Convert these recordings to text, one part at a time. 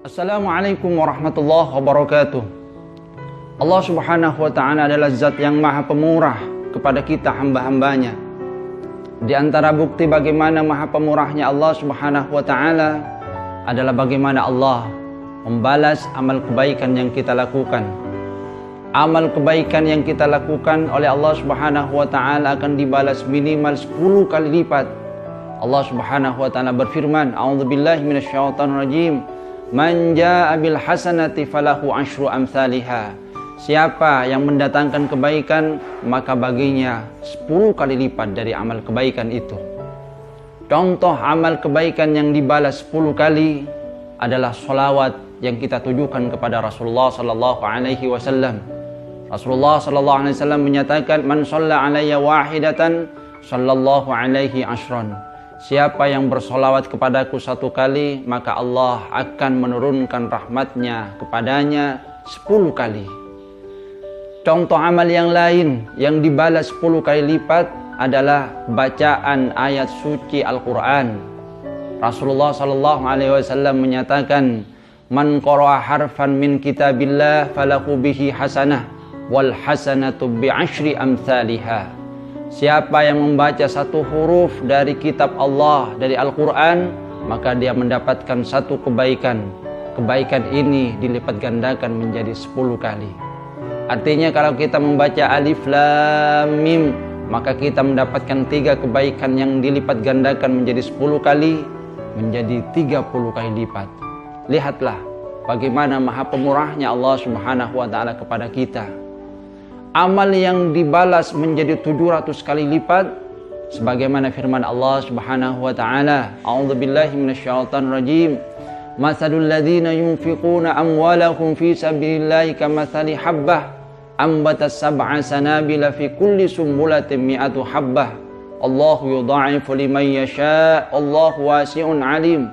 Assalamualaikum warahmatullahi wabarakatuh. Allah subhanahu wa ta'ala adalah zat yang maha pemurah kepada kita hamba-hambanya. Di antara bukti bagaimana maha pemurahnya Allah subhanahu wa ta'ala adalah bagaimana Allah membalas amal kebaikan yang kita lakukan. Amal kebaikan yang kita lakukan oleh Allah subhanahu wa ta'ala akan dibalas minimal 10 kali lipat. Allah subhanahu wa ta'ala berfirman, a'udzubillahi minasyaitonirrajim, man jaa'a bil hasanati falahu asyru amsalihha. Siapa yang mendatangkan kebaikan, maka baginya 10 kali lipat dari amal kebaikan itu. Contoh amal kebaikan yang dibalas 10 kali adalah sholawat yang kita tujukan kepada Rasulullah sallallahu alaihi wasallam. Rasulullah sallallahu alaihi wasallam menyatakan, man shalla alayya wahidatan sallallahu alaihi asyran. Siapa yang bersolawat kepadaku 1 kali, maka Allah akan menurunkan rahmatnya kepadanya 10 kali. Contoh amal yang lain yang dibalas 10 kali lipat adalah bacaan ayat suci Al-Quran. Rasulullah sallallahu alaihi wasallam menyatakan, man qara'a harfan min kitabillah falahu bihi hasanah wal hasanatu bi asyri amsalihha. Siapa yang membaca 1 huruf dari kitab Allah, dari Al-Quran, maka dia mendapatkan 1 kebaikan. Kebaikan ini dilipat gandakan menjadi 10 kali. Artinya kalau kita membaca alif lam mim, maka kita mendapatkan 3 kebaikan yang dilipat gandakan menjadi 10 kali, menjadi 30 kali lipat. Lihatlah bagaimana maha pemurahnya Allah subhanahu wa ta'ala kepada kita. Amal yang dibalas menjadi 700 kali lipat, sebagaimana firman Allah subhanahu wa ta'ala, a'udzubillahi minasyaitonirrajim, matsalul ladzina yunfiquna amwalahum fi sabilillahi kamatsali habbah ambatat sab'a sanabila fi kulli sumbulatin mi'atu habbah Allahu yudha'ifu liman yasha' Allahu wasi'un alim.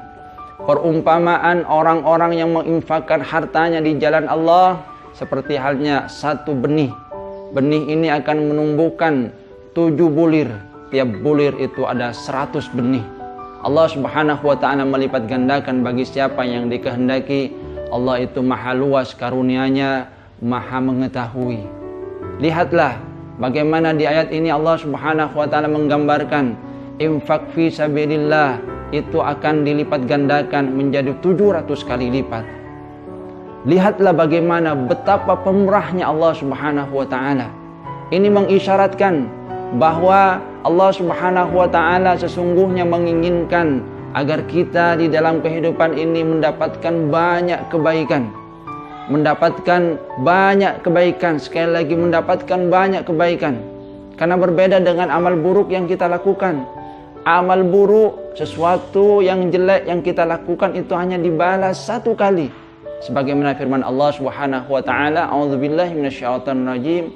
Perumpamaan orang-orang yang menginfakkan hartanya di jalan Allah seperti halnya 1 benih. Benih ini akan menumbuhkan 7 bulir. Tiap bulir itu ada 100 benih. Allah subhanahu wa ta'ala melipat gandakan bagi siapa yang dikehendaki. Allah itu maha luas karunia-Nya, maha mengetahui. Lihatlah bagaimana di ayat ini Allah subhanahu wa ta'ala menggambarkan infak fi sabilillah itu akan dilipat gandakan menjadi 700 kali lipat. Lihatlah bagaimana betapa pemurahnya Allah subhanahu wa ta'ala. Ini mengisyaratkan bahwa Allah subhanahu wa ta'ala sesungguhnya menginginkan agar kita di dalam kehidupan ini mendapatkan banyak kebaikan. Mendapatkan banyak kebaikan, sekali lagi mendapatkan banyak kebaikan. Karena berbeda dengan amal buruk yang kita lakukan. Amal buruk, sesuatu yang jelek yang kita lakukan itu hanya dibalas 1 kali. Sebagaimana firman Allah subhanahu wa ta'ala, a'udzubillahi minasyaitonirrajim,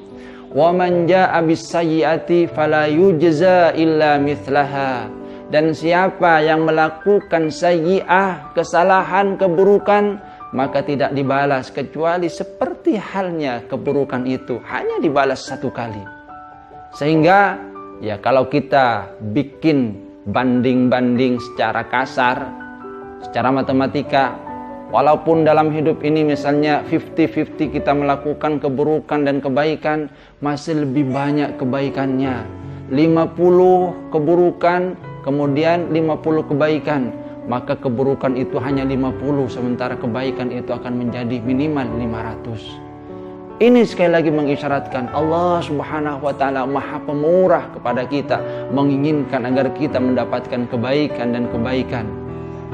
wa man jaa'a bis-sayyi'ati fala yujza illa mithlaha. Dan siapa yang melakukan sayyi'ah, kesalahan, keburukan, maka tidak dibalas kecuali seperti halnya keburukan itu, hanya dibalas 1 kali. Sehingga ya kalau kita bikin banding-banding secara kasar, secara matematika, walaupun dalam hidup ini misalnya 50-50 kita melakukan keburukan dan kebaikan, masih lebih banyak kebaikannya. 50 keburukan, kemudian 50 kebaikan. Maka keburukan itu hanya 50, sementara kebaikan itu akan menjadi minimal 500. Ini sekali lagi mengisyaratkan Allah subhanahu wa ta'ala maha pemurah kepada kita, menginginkan agar kita mendapatkan kebaikan dan kebaikan.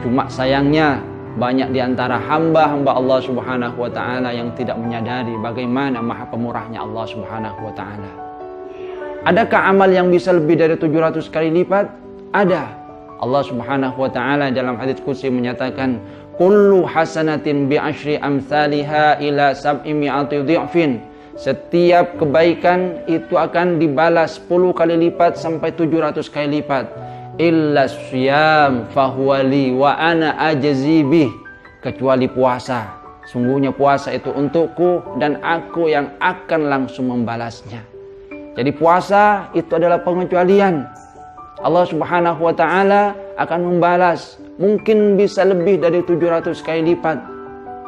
Cuma sayangnya banyak di antara hamba-hamba Allah subhanahu wa ta'ala yang tidak menyadari bagaimana maha pemurahnya Allah subhanahu wa ta'ala. Adakah amal yang bisa lebih dari 700 kali lipat? Ada. Allah subhanahu wa ta'ala dalam hadits qudsi menyatakan, kullu hasanatin bi asyri amsalihha ila sab'i mi'ati dhi'fin. Setiap kebaikan itu akan dibalas 10 kali lipat sampai 700 kali lipat. Illa syiyam fahuwali wa ana ajzi bih, kecuali puasa. Sungguhnya puasa itu untukku dan aku yang akan langsung membalasnya. Jadi puasa itu adalah pengecualian. Allah subhanahu wa ta'ala akan membalas. Mungkin bisa lebih dari 700 kali lipat.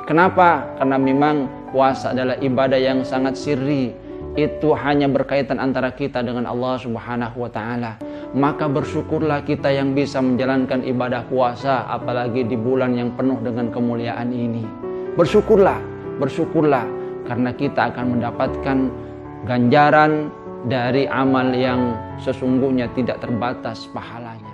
Kenapa? Karena memang puasa adalah ibadah yang sangat sirri. Itu hanya berkaitan antara kita dengan Allah Subhanahu wa Ta'ala. Maka bersyukurlah kita yang bisa menjalankan ibadah puasa, apalagi di bulan yang penuh dengan kemuliaan ini. Bersyukurlah karena kita akan mendapatkan ganjaran dari amal yang sesungguhnya tidak terbatas pahalanya.